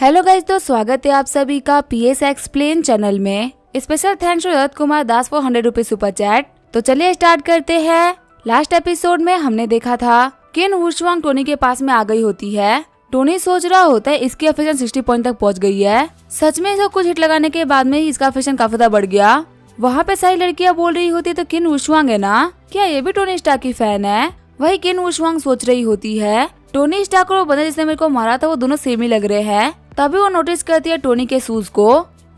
Hello guys, तो स्वागत है आप सभी का पीएस एक्सप्लेन चैनल में। Special thanks to Rajat Kumar Das for 100 rupees super chat. तो चलिए स्टार्ट करते हैं। लास्ट एपिसोड में हमने देखा था किन वुशवांग टोनी के पास में आ गई होती है। टोनी सोच रहा होता है इसकी अफेक्शन 60 पॉइंट तक पहुंच गई है। सच में इसको कुछ हिट लगाने के बाद में ही इसका अफेक्शन काफी ज्यादा बढ़ गया। वहाँ पे सारी लड़कियां बोल रही होती तो किन वुशवांग है ना, क्या ये भी टोनी स्टार्क की फैन है? वही किन वुशवांग सोच रही होती है टोनी स्टार्क और वो बंदा जिसने मेरे को मारा था वो दोनों सेम ही लग रहे हैं। तभी वो नोटिस करती है टोनी के शूज को।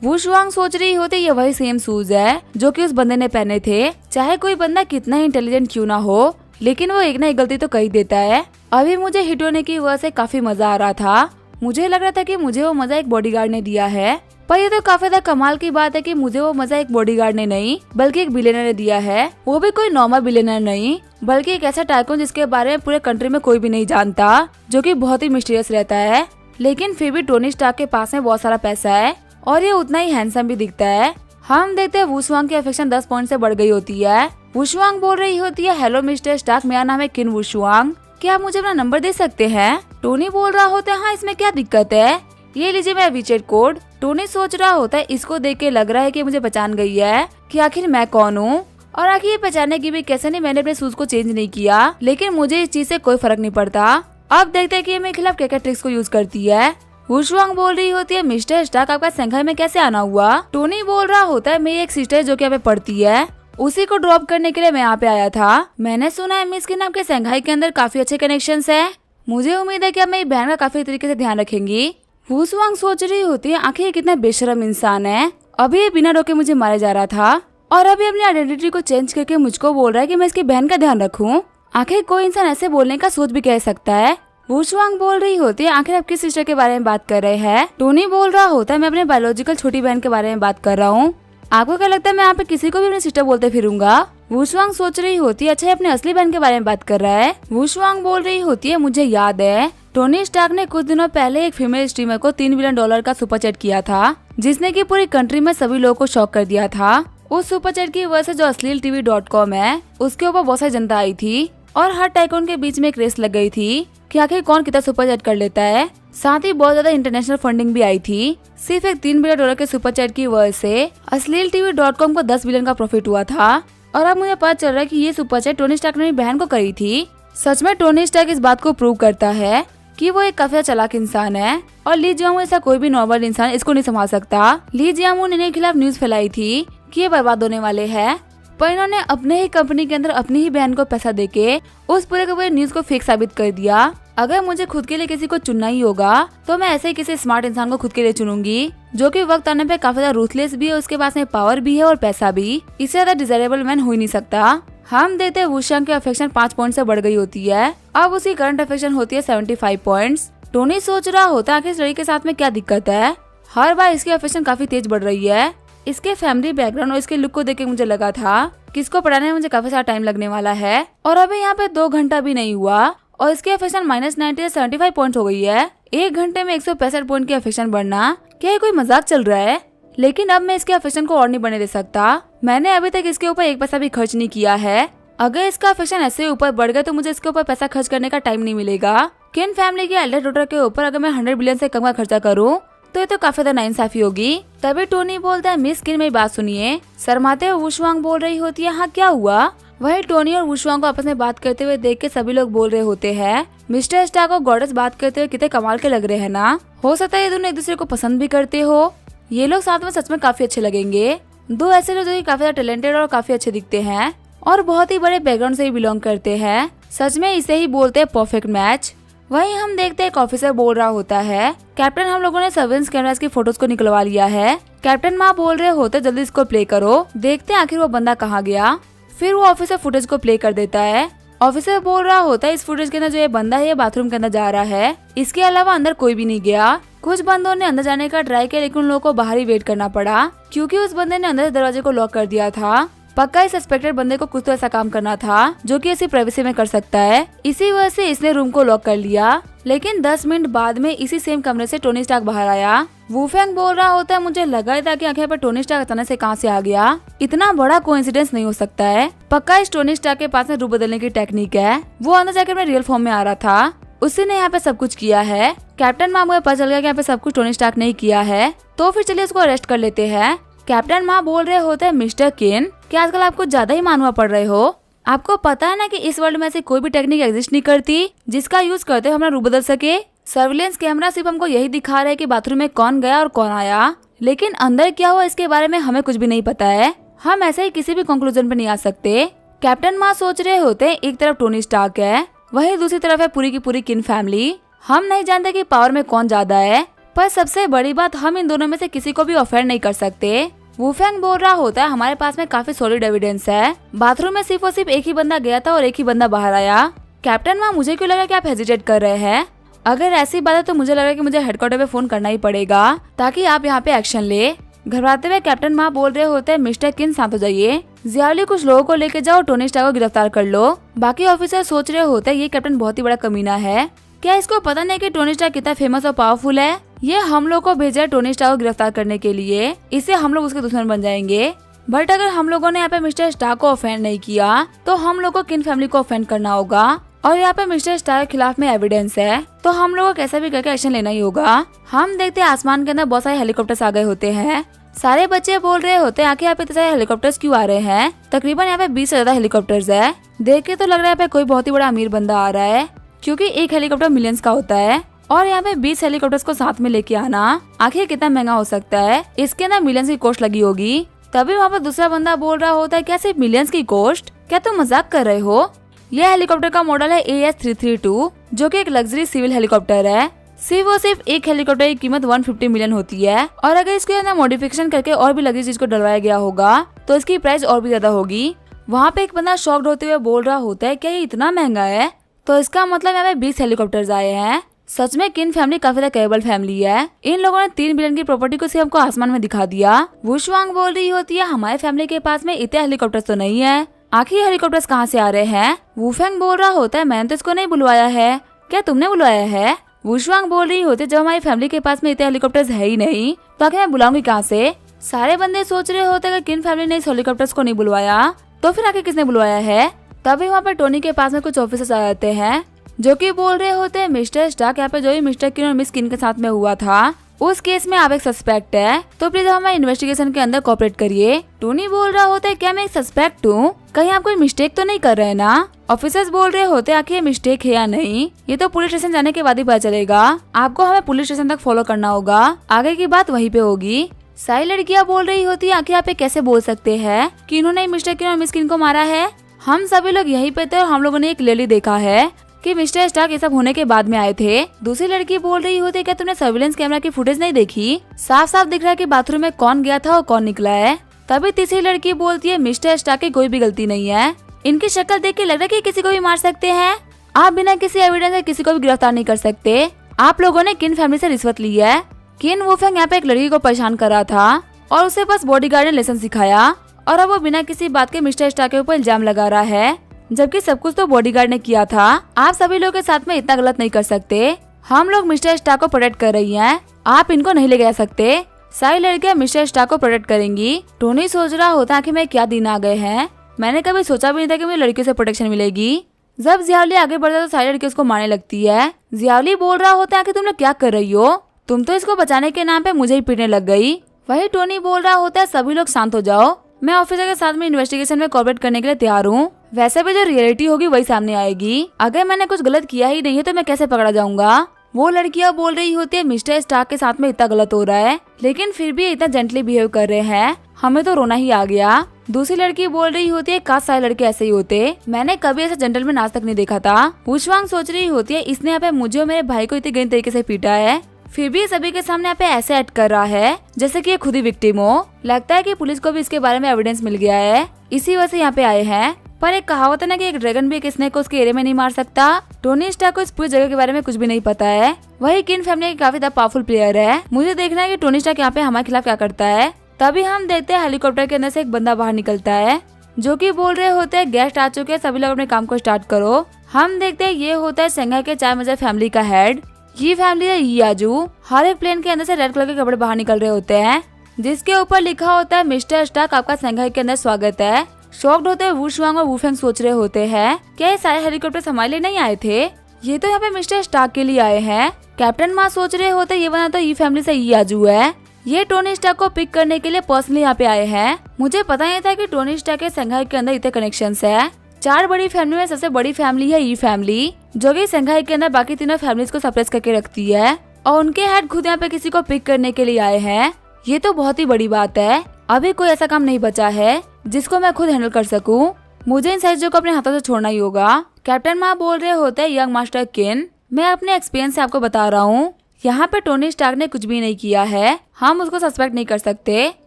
वुशवांग सोच रही होती ये वही सेम शूज है जो कि उस बंदे ने पहने थे। चाहे कोई बंदा कितना ही इंटेलिजेंट क्यों ना हो, लेकिन वो एक ना एक गलती तो कर ही देता है। अभी मुझे हिट होने की वजह से काफी मजा आ रहा था। मुझे लग रहा था कि मुझे वो मजा एक बॉडीगार्ड ने दिया है, पर ये तो काफी ज्यादा कमाल की बात है कि मुझे वो मजा एक बॉडीगार्ड ने नहीं बल्कि एक बिलियनर ने दिया है। वो भी कोई नॉर्मल बिलियनर नहीं बल्कि एक ऐसा टाइकून जिसके बारे में पूरे कंट्री में कोई भी नहीं जानता, जो कि बहुत ही मिस्टीरियस रहता है। लेकिन फिर भी टोनी स्टार्क के पास में बहुत सारा पैसा है और ये उतना ही हैंडसम भी दिखता है। हम देखते हैं वुशवांग की अफेक्शन 10 पॉइंट से बढ़ गई होती है। वुशवांग बोल रही होती है, हेलो मिस्टर स्टार्क, मेरा नाम है किन वुशवांग, क्या आप मुझे अपना नंबर दे सकते हैं? टोनी बोल रहा होता है, हाँ इसमें क्या दिक्कत है, ये लीजिए मेरा वीचेट कोड। टोनी सोच रहा होता है इसको देख के लग रहा है कि मुझे पहचान गई है कि आखिर मैं कौन हूँ। और आखिर ये पहचानने की भी कैसे नहीं, मैंने अपने शूज को चेंज नहीं किया, लेकिन मुझे इस चीज से कोई फर्क नहीं पड़ता। अब देखते हैं कि मेरे खिलाफ क्या क्या ट्रिक्स को यूज करती है। वुशवांग बोल रही होती है, मिस्टर स्टार्क आपका संघाई में कैसे आना हुआ? टोनी बोल रहा होता है, मेरी एक सिस्टर जो कि यहाँ पे पढ़ती है, उसी को ड्रॉप करने के लिए मैं यहाँ पे आया था। मैंने सुना है मिस के नाम के संघाई के अंदर काफी अच्छे कनेक्शंस है। मुझे उम्मीद है कि आप मेरी बहन का काफी तरीके से ध्यान रखेंगी। वुशवांग सोच रही होती है, आखिर कितना बेशरम इंसान है, अभी ये बिना रोके मुझे मारे जा रहा था और अभी अपनी आइडेंटिटी को चेंज करके मुझको बोल रहा है कि मैं इसकी बहन का ध्यान रखूं। आखिर कोई इंसान ऐसे बोलने का सोच भी कह सकता है? वुशवांग बोल रही होती है, आखिर आप किस सिस्टर के बारे में बात कर रहे हैं? टोनी बोल रहा होता है, मैं अपने बायोलॉजिकल छोटी बहन के बारे में बात कर रहा हूँ। आपको क्या लगता है मैं यहाँ पे किसी को भी अपनी सिस्टर बोलते फिरूंगा? वुशवांग सोच रही होती है, अच्छा अपने असली बहन के बारे में बात कर रहा है। वुशवांग बोल रही होती है, मुझे याद है टोनी स्टार्क ने कुछ दिनों पहले एक फीमेल स्ट्रीमर को $3 बिलियन का सुपर चैट किया था, जिसने की पूरी कंट्री में सभी लोगों को शॉक कर दिया था। उस सुपर चैट की वजह से जो asleeltv.com है उसके ऊपर बहुत सारी जनता आई थी और हर टाइकून के बीच में एक रेस लग गई थी कि आखिर कौन कितना सुपर चैट कर लेता है। साथ ही बहुत ज्यादा इंटरनेशनल फंडिंग भी आई थी। सिर्फ एक $3 बिलियन के सुपर चैट की वजह से asleeltv.com को 10 बिलियन का प्रॉफिट हुआ था। और अब मुझे पता चल रहा है कि ये सुपर चैट टोनी स्टार्क ने बहन को करी थी। सच में टोनी स्टार्क इस बात को प्रूव करता है कि वो एक काफी चालाक इंसान है और ली जियांग ऐसा कोई भी नॉर्मल इंसान इसको नहीं संभाल सकता। ली जियांग ने इनके खिलाफ न्यूज फैलाई थी कि ये बर्बाद होने वाले हैं, पर इन्होंने अपने ही कंपनी के अंदर अपनी ही बहन को पैसा देके उस पूरे के पूरे न्यूज को फेक साबित कर दिया। अगर मुझे खुद के लिए किसी को चुनना ही होगा तो मैं ऐसे ही किसी स्मार्ट इंसान को खुद के लिए चुनूंगी, जो कि वक्त आने पे काफी ज्यादा रूथलेस भी है, उसके पास में पावर भी है और पैसा भी। इससे ज्यादा डिजायरेबल मैन हो ही नहीं सकता। हम देखते हैं वुशवांग की अफेक्शन 5 पॉइंट से बढ़ गई होती है। अब उसकी करंट अफेक्शन होती है 75 पॉइंट्स। टोनी सोच रहा होता है आखिर इस लड़की के साथ में क्या दिक्कत है, हर बार इसकी अफेक्शन काफी तेज बढ़ रही है। इसके फैमिली बैकग्राउंड और इसके लुक को देख के मुझे लगा था कि इसको पढ़ाने में मुझे काफी सारा टाइम लगने वाला है और अभी यहाँ पे 2 घंटा भी नहीं हुआ और इसकी अफेक्शन -90 से 75 पॉइंट हो गई है। 1 घंटे में 165 पॉइंट की अफेक्शन बढ़ना, क्या ये कोई मजाक चल रहा है? लेकिन अब मैं इसके अफेक्शन को और नहीं बढ़ने दे सकता। मैंने अभी तक इसके ऊपर 1 पैसा भी खर्च नहीं किया है। अगर इसका अफेक्शन ऐसे ऊपर बढ़ गया तो मुझे इसके ऊपर पैसा खर्च करने का टाइम नहीं मिलेगा। किन फैमिली के एल्डर डॉटर के ऊपर अगर मैं 100 बिलियन से कम का खर्चा करूँ तो ये तो काफी ज्यादा नाइंसाफी होगी। तभी टोनी बोलता है, मिस किन मेरी बात सुनिए। शर्माते हुए वुशवांग बोल रही होती है, हाँ क्या हुआ? वही टोनी और वुशवांग को आपस में बात करते हुए देख के सभी लोग बोल रहे होते हैं, मिस्टर स्टार्क और गॉडेस बात करते हुए कितने कमाल के लग रहे हैं ना। हो सकता है ये दोनों एक दूसरे को पसंद भी करते हो। ये लोग साथ में सच में काफी अच्छे लगेंगे। दो ऐसे लोग जो काफी ज्यादा टैलेंटेड और काफी अच्छे दिखते हैं और बहुत ही बड़े बैकग्राउंड से ही बिलोंग करते हैं। सच में इसे ही बोलते हैं परफेक्ट मैच। वहीं हम देखते हैं एक ऑफिसर बोल रहा होता है, कैप्टन हम लोगों ने सर्वेलेंस कैमरास की फोटोज को निकलवा लिया है। कैप्टन माँ बोल रहे होते जल्दी इसको प्ले करो, देखते हैं आखिर वो बंदा कहाँ गया। फिर वो ऑफिसर फुटेज को प्ले कर देता है। ऑफिसर बोल रहा होता है, इस फुटेज के अंदर जो ये बंदा है ये बाथरूम के अंदर जा रहा है, इसके अलावा अंदर कोई भी नहीं गया। कुछ बंदों ने अंदर जाने का ट्राई किया लेकिन उन लोगों को बाहर ही वेट करना पड़ा क्योंकि उस बंदे ने अंदर दरवाजे को लॉक कर दिया था। पक्का इस सस्पेक्टेड बंदे को कुछ तो ऐसा काम करना था जो कि इसी प्राइवेसी में कर सकता है। इसी वजह से इसने रूम को लॉक कर लिया। लेकिन 10 मिनट बाद में इसी सेम कमरे से टोनी स्टार्क बाहर आया। वुफेंग बोल रहा होता है, मुझे लगा ही था कि आखिर पर टोनी स्टार्क अचानक से कहां से आ गया। इतना बड़ा कोइंसिडेंस नहीं हो सकता है। पक्का इस टोनी स्टार्क के पास में रूप बदलने की टेक्निक है। वो अंदर जाकर मैं रियल फॉर्म में आ रहा था। उसी ने यहाँ पे सब कुछ किया है। कैप्टन माँ को पता चल गया कि यहाँ पे सब कुछ टोनी स्टार्क ने ही किया है, तो फिर चलिए उसको अरेस्ट कर लेते हैं। कैप्टन माँ बोल रहे होते हैं, मिस्टर किन कि आजकल आप कुछ ज्यादा ही मानवा पड़ रहे हो। आपको पता है ना कि इस वर्ल्ड में ऐसी कोई भी टेक्निक एग्जिस्ट नहीं करती जिसका यूज करते हुए हमारा रूप बदल सके। सर्विलेंस कैमरा सिर्फ हमको यही दिखा रहा है कि बाथरूम में कौन गया और कौन आया, लेकिन अंदर क्या हुआ इसके बारे में हमें कुछ भी नहीं पता है। हम ऐसे ही किसी भी कंक्लूजन पर नहीं आ सकते। कैप्टन माँ सोच रहे होते हैं एक तरफ टोनी स्टार्क है, वहीं दूसरी तरफ है पूरी की पूरी किन फैमिली। हम नहीं जानते कि पावर में कौन ज्यादा है, पर सबसे बड़ी बात हम इन दोनों में से किसी को भी ऑफेंड नहीं कर सकते। वुफेंग बोल रहा होता है, हमारे पास में काफी सॉलिड एविडेंस है। बाथरूम में सिर्फ और सिर्फ एक ही बंदा गया था और एक ही बंदा बाहर आया। कैप्टन माँ, मुझे क्यों लगा कि आप हेजिटेट कर रहे हैं? अगर ऐसी बात है तो मुझे लगा कि मुझे हेडक्वार्टर पे फोन करना ही पड़ेगा ताकि आप यहाँ पे एक्शन ले। घबराते हुए कैप्टन माँ बोल रहे होते हैं, मिस्टर किन शांत हो जाइए। जियाली कुछ लोगों को लेके जाओ, टोनी स्टार्क को गिरफ्तार कर लो। बाकी ऑफिसर सोच रहे होते हैं, ये कैप्टन बहुत ही बड़ा कमीना है। क्या इसको पता नहीं कि टोनी स्टार्क कितना फेमस और पावरफुल है? ये हम लोग को भेजा है टोनी स्टार्क को गिरफ्तार करने के लिए, इससे हम लोग उसके दुश्मन बन जाएंगे। बट अगर हम लोगों ने यहाँ पे मिस्टर स्टार्क को ऑफेंड नहीं किया तो हम लोग को किन फैमिली को ऑफेंड करना होगा, और यहाँ पे मिस्टर स्टार्क के खिलाफ में एविडेंस है, तो हम लोग को कैसे भी करके एक्शन लेना ही होगा। हम देखते हैं आसमान के अंदर बहुत सारे हेलीकॉप्टर्स आ गए होते हैं। सारे बच्चे बोल रहे होते हैं, आखिर यहाँ पे इतने सारे हेलीकॉप्टर्स क्यों आ रहे हैं? तकरीबन यहाँ पे 20 से ज्यादा हेलीकॉप्टर्स है। देख के तो लग रहा है यहाँ पे कोई बहुत ही बड़ा अमीर बंदा आ रहा है, क्योंकि एक हेलीकॉप्टर मिलियंस का होता है और यहाँ पे 20 हेलीकॉप्टर्स को साथ में लेके आना आखिर कितना महंगा हो सकता है? इसके ना मिलियंस की कॉस्ट लगी होगी। तभी वहाँ पर दूसरा बंदा बोल रहा होता है, क्या सिर्फ मिलियंस की कॉस्ट? क्या तुम मजाक कर रहे हो? यह हेलीकॉप्टर का मॉडल है AS332, जो कि एक लग्जरी सिविल हेलीकॉप्टर है। सिर्फ एक हेलीकॉप्टर की कीमत 150 मिलियन होती है, और अगर इसके अंदर मॉडिफिकेशन करके और भी लग्जरी चीज को डलवाया गया होगा तो इसकी प्राइस और भी ज्यादा होगी। वहाँ पे एक बंदा शॉक्ड होते हुए बोल रहा होता है, क्या ये इतना महंगा है? तो इसका मतलब यहाँ पे 20 हेलीकॉप्टर्स आए हैं। सच में किन फैमिली काफी ज्यादा केबल फैमिली है। इन लोगों ने 3 बिलियन की प्रॉपर्टी को सिर्फ हमको आसमान में दिखा दिया। वुशवांग बोल रही होती है, हमारे फैमिली के पास में इतने हेलीकॉप्टर्स तो नहीं है, आखिर हेलीकॉप्टर्स कहाँ से आ रहे हैं? वुफेंग बोल रहा होता है, मैंने तो इसको नहीं बुलवाया है, क्या तुमने बुलवाया है? वुशवांग बोल रही होती है, जब हमारी फैमिली के पास में इतने हेलीकॉप्टर्स है ही नहीं तो आखिर मैं बुलाऊंगी कहाँ से? सारे बंदे सोच रहे होते हैं, किन फैमिली ने इस हेलीकॉप्टर्स को नहीं बुलवाया तो फिर आखिर किसने बुलवाया है? तभी वहाँ पर टोनी के पास में कुछ ऑफिसर्स आ जाते हैं, जो कि बोल रहे होते हैं, मिस्टर स्टार्क, यहाँ पे जो भी मिस्टर किन और मिस किन के साथ में हुआ था उस केस में आप एक सस्पेक्ट है, तो प्लीज हमारे इन्वेस्टिगेशन के अंदर कोऑपरेट करिए। टोनी बोल रहा होता है, क्या मैं एक सस्पेक्ट हूँ? कहीं आप कोई मिस्टेक तो नहीं कर रहे ना? ऑफिसर्स बोल रहे होते हैं, आखिर मिस्टेक है या नहीं ये तो पुलिस स्टेशन जाने के बाद ही पता चलेगा। आपको हमें पुलिस स्टेशन तक फॉलो करना होगा, आगे की बात वहीं पे होगी। सारी लड़कियाँ बोल रही होती है, आखिर आप कैसे बोल सकते हैं कि इन्होंने मिस्टर किन और मिस किन को मारा है? हम सभी लोग यहीं पे थे और हम लोगों ने एक क्लियरली देखा है कि मिस्टर स्टार्क ये सब होने के बाद में आए थे। दूसरी लड़की बोल रही होती है, क्या तुमने सर्विलेंस कैमरा की फुटेज नहीं देखी? साफ साफ दिख रहा है कि बाथरूम में कौन गया था और कौन निकला है। तभी तीसरी लड़की बोलती है, मिस्टर स्टार्क की कोई भी गलती नहीं है, इनकी शक्ल देख के लग रहा है कि किसी को भी मार सकते हैं। आप बिना किसी एविडेंस के किसी को भी गिरफ्तार नहीं कर सकते। आप लोगों ने किन फैमिली से रिश्वत ली है। किन वुफेंग यहाँ पे एक लड़की को परेशान कर रहा था और उसे बस बॉडीगार्ड ने लेसन सिखाया, और अब वो बिना किसी बात के मिस्टर स्टार्क के ऊपर इल्जाम लगा रहा है, जबकि सब कुछ तो बॉडीगार्ड ने किया था। आप सभी लोगों के साथ में इतना गलत नहीं कर सकते। हम लोग मिस्टर स्टार्क को प्रोटेक्ट कर रही हैं, आप इनको नहीं ले जा सकते। सारी लड़कियां मिस्टर स्टार्क को प्रोटेक्ट करेंगी। टोनी सोच रहा होता है कि मैं क्या दिन आ गए हैं, मैंने कभी सोचा भी नहीं था कि मुझे लड़कियों से प्रोटेक्शन मिलेगी। जब जियावली आगे बढ़ता तो सारी लड़कियों उसको मारने लगती है। जियावली बोल रहा होता है कि तुम लोग क्या कर रही हो, तुम तो इसको बचाने के नाम पे मुझे ही पीटने लग गई। वही टोनी बोल रहा होता है, सभी लोग शांत हो जाओ, मैं ऑफिसर के साथ में इन्वेस्टिगेशन में कोऑपरेट करने के लिए तैयार हूँ। वैसे भी जो रियलिटी होगी वही सामने आएगी। अगर मैंने कुछ गलत किया ही नहीं है तो मैं कैसे पकड़ा जाऊंगा? वो लड़कियां बोल रही होती है, मिस्टर स्टार्क के साथ में इतना गलत हो रहा है लेकिन फिर भी इतना जेंटली बिहेव कर रहे हैं, हमें तो रोना ही आ गया। दूसरी लड़की बोल रही होती है, काश सारे लड़के ऐसे ही होते, मैंने कभी ऐसा जेंटलमैन आज तक नहीं देखा था। वुशवांग सोच रही होती है, इसने यहाँ पे मुझे और मेरे भाई को इतने गंदे तरीके से पीटा है, फिर भी सभी के सामने यहाँ पे ऐसे एक्ट कर रहा है जैसे कि ये खुद ही विक्टिम हो। लगता है कि पुलिस को भी इसके बारे में एविडेंस मिल गया है, इसी वजह से यहाँ पे आए हैं। पर एक कहावत है ना कि एक ड्रैगन भी एक स्नेक को उसके एरिया में नहीं मार सकता। टोनी स्टार्क को इस पूरी जगह के बारे में कुछ भी नहीं पता है। वही किन फैमिली की काफी पावरफुल प्लेयर है। मुझे देखना है कि टोनी स्टार्क यहाँ पे हमारे खिलाफ क्या करता है। तभी हम देखते हैं हेलीकॉप्टर के अंदर से एक बंदा बाहर निकलता है, जो कि बोल रहे होते हैं, गेस्ट आ चुके हैं, सभी लोग अपने काम को स्टार्ट करो। हम देखते हैं ये होता है संघाई के 4 मेजर फैमिली का हेड। ये फैमिली है याजू। हर एक प्लेन के अंदर से रेड कलर के कपड़े बाहर निकल रहे होते हैं, जिसके ऊपर लिखा होता है, मिस्टर स्टार्क आपका संघाई के अंदर स्वागत है। शॉक्ड होते हुए वुशवांग और वुफेंग सोच रहे होते हैं, क्या ये सारे हेलीकॉप्टर हमारे लिए नहीं आए थे? ये तो यहाँ पे मिस्टर स्टार्क के लिए आए हैं। कैप्टन माँ सोच रहे होते ये बना तो ये फैमिली से ये आजू है। ये टोनी स्टार्क को पिक करने के लिए पर्सनली यहाँ पे आए हैं। मुझे पता नहीं था कि टोनी स्टार्क के शंघाई के अंदर इतने कनेक्शंस है। 4 बड़ी फैमिली में सबसे बड़ी फैमिली है ये फैमिली, जो कि शंघाई के अंदर बाकी तीनों फैमिलीज को सप्रेस करके रखती है। और उनके हेड खुद यहाँ पे किसी को पिक करने के लिए आए हैं। ये तो बहुत ही बड़ी बात है। अभी कोई ऐसा काम नहीं बचा है जिसको मैं खुद हैंडल कर सकूं। मुझे इन साइजों को अपने हाथों से छोड़ना ही होगा। कैप्टन माँ बोल रहे होते हैं यंग मास्टर किन, मैं अपने एक्सपीरियंस से आपको बता रहा हूँ, यहाँ पे टोनी स्टार्क ने कुछ भी नहीं किया है। हम उसको सस्पेक्ट नहीं कर सकते।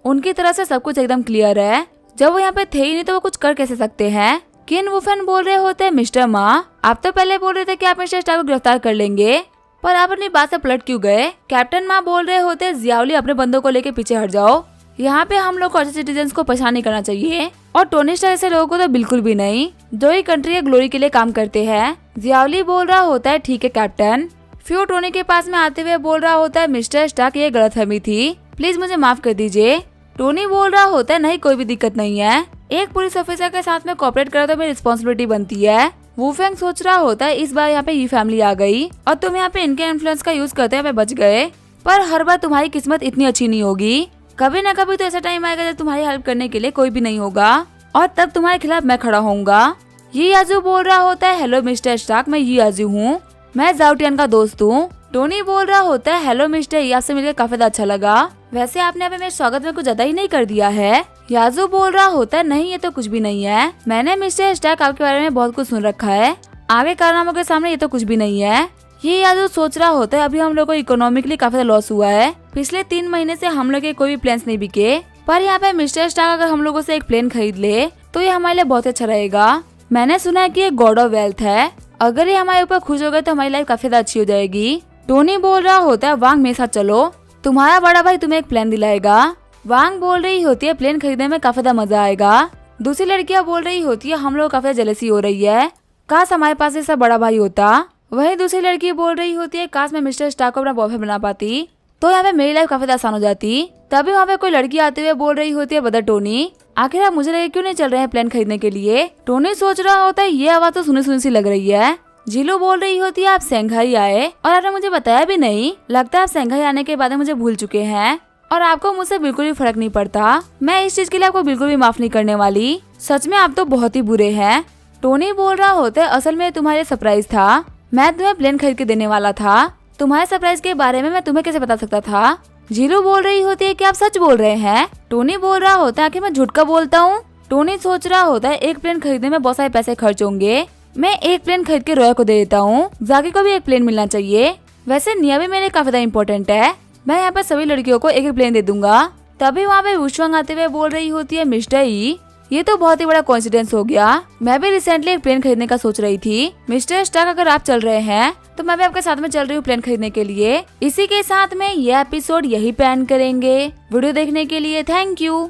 उनकी तरफ से सब कुछ एकदम क्लियर है। जब वो यहाँ पे थे ही नहीं तो वो कुछ कर कैसे सकते हैं। किन वुफेन बोल रहे होते हैं मिस्टर माँ, आप तो पहले बोल रहे थे कि आप मिस्टर स्टार्क को गिरफ्तार कर लेंगे, पर आप अपनी बात से पलट क्यों गए। कैप्टन माँ बोल रहे होते हैं जियावली अपने बंदों को लेके पीछे हट जाओ। यहाँ पे हम लोग को अच्छे सिटीजन को परेशान नहीं करना चाहिए, और टोनी स्टार्क ऐसे लोगों को तो बिल्कुल भी नहीं जो ही कंट्री के ग्लोरी के लिए काम करते हैं। जियावली बोल रहा होता है ठीक है कैप्टन। फिर टोनी के पास में आते हुए बोल रहा होता है मिस्टर स्टार्क ये गलतफहमी थी, प्लीज मुझे माफ कर दीजिए। टोनी बोल रहा होता है नहीं कोई भी दिक्कत नहीं है, एक पुलिस ऑफिसर के साथ में कोऑपरेट करा तो मेरी रिस्पॉन्सिबिलिटी बनती है। वुफेंग सोच रहा होता है इस बार यहाँ पे ये फैमिली आ गई और तुम यहाँ पे इनके इन्फ्लुएंस का यूज करते हुए बच गए, पर हर बार तुम्हारी किस्मत इतनी अच्छी नहीं होगी। कभी न कभी तो ऐसा टाइम आएगा जब तुम्हारी हेल्प करने के लिए कोई भी नहीं होगा, और तब तुम्हारे खिलाफ मैं खड़ा होऊंगा। ये याजू बोल रहा होता है हेलो मिस्टर स्टार्क, मैं ये याजू हूँ, मैं जाउटियन का दोस्त हूँ। टोनी बोल रहा होता है हेलो मिस्टर, ये आपसे मिलकर काफी अच्छा लगा, वैसे आपने अभी मेरे स्वागत में कुछ ज्यादा ही नहीं कर दिया है। याजू बोल रहा होता है नहीं ये तो कुछ भी नहीं है, मैंने मिस्टर स्टार्क आपके बारे में बहुत कुछ सुन रखा है, आगे कारनामों के सामने ये तो कुछ भी नहीं है। ये याजू सोच रहा होता है अभी हम लोग को इकोनॉमिकली काफी लॉस हुआ है, पिछले 3 महीने से हम लोग के कोई भी प्लान्स नहीं बिके, पर यहाँ पे मिस्टर स्टार्क अगर हम लोगों से एक प्लेन खरीद ले तो ये हमारे लिए बहुत अच्छा रहेगा। मैंने सुना है कि ये गॉड ऑफ वेल्थ है, अगर ये हमारे ऊपर खुश हो गए तो हमारी लाइफ काफी अच्छी हो जाएगी। टोनी बोल रहा होता है वांग मेरे साथ चलो, तुम्हारा बड़ा भाई तुम्हें एक प्लान दिलाएगा। वांग बोल रही होती है प्लेन खरीदने में काफी मजा आएगा। दूसरी लड़कियां बोल रही होती है हम लोग काफी जेलसी हो रही है, काश हमारे पास ऐसा बड़ा भाई होता। वही दूसरी लड़की बोल रही होती है काश मैं मिस्टर स्टार्क को अपना बॉयफ्रेंड बना पाती तो यहाँ पे मेरी लाइफ काफी आसान हो जाती। तभी वहाँ पे कोई लड़की आते हुए बोल रही होती है बदर टोनी, आखिर आप मुझे लेके क्यों नहीं चल रहे हैं प्लान खरीदने के लिए। टोनी सोच रहा होता है ये आवाज तो सुनी सुनी सी लग रही है। जीलो बोल रही होती है आप शंघाई आए और आपने मुझे बताया भी नहीं, लगता है आप शंघाई आने के बाद मुझे भूल चुके हैं और आपको मुझसे बिल्कुल भी फर्क नहीं पड़ता। मैं इस चीज के लिए आपको बिल्कुल भी माफ नहीं करने वाली, सच में आप तो बहुत ही बुरे हैं। टोनी बोल रहा होता है असल में तुम्हारे सरप्राइज था, मैं तुम्हें प्लेन खरीद के देने वाला था, तुम्हारे सरप्राइज के बारे में मैं तुम्हें कैसे बता सकता था। जीलो बोल रही होती है कि आप सच बोल रहे हैं। टोनी बोल रहा होता है कि मैं झूठ का बोलता हूँ। टोनी सोच रहा होता है एक प्लेन खरीदने में बहुत सारे पैसे खर्च होंगे, मैं एक प्लेन खरीद के रोया को दे देता हूँ, जाकी को भी एक प्लेन मिलना चाहिए, वैसे निया भी मेरे काफी इम्पोर्टेंट है, मैं यहाँ पे सभी लड़कियों को एक एक प्लेन दे दूंगा। तभी वहाँ पे वुशवांग आते हुए बोल रही होती है मिस्टर ई, ये तो बहुत ही बड़ा कोइंसिडेंस हो गया, मैं भी रिसेंटली एक प्लेन खरीदने का सोच रही थी। मिस्टर स्टार्क अगर आप चल रहे हैं तो मैं भी आपके साथ में चल रही हूँ प्लेन खरीदने के लिए। इसी के साथ में ये एपिसोड यही पे एंड करेंगे। वीडियो देखने के लिए थैंक यू।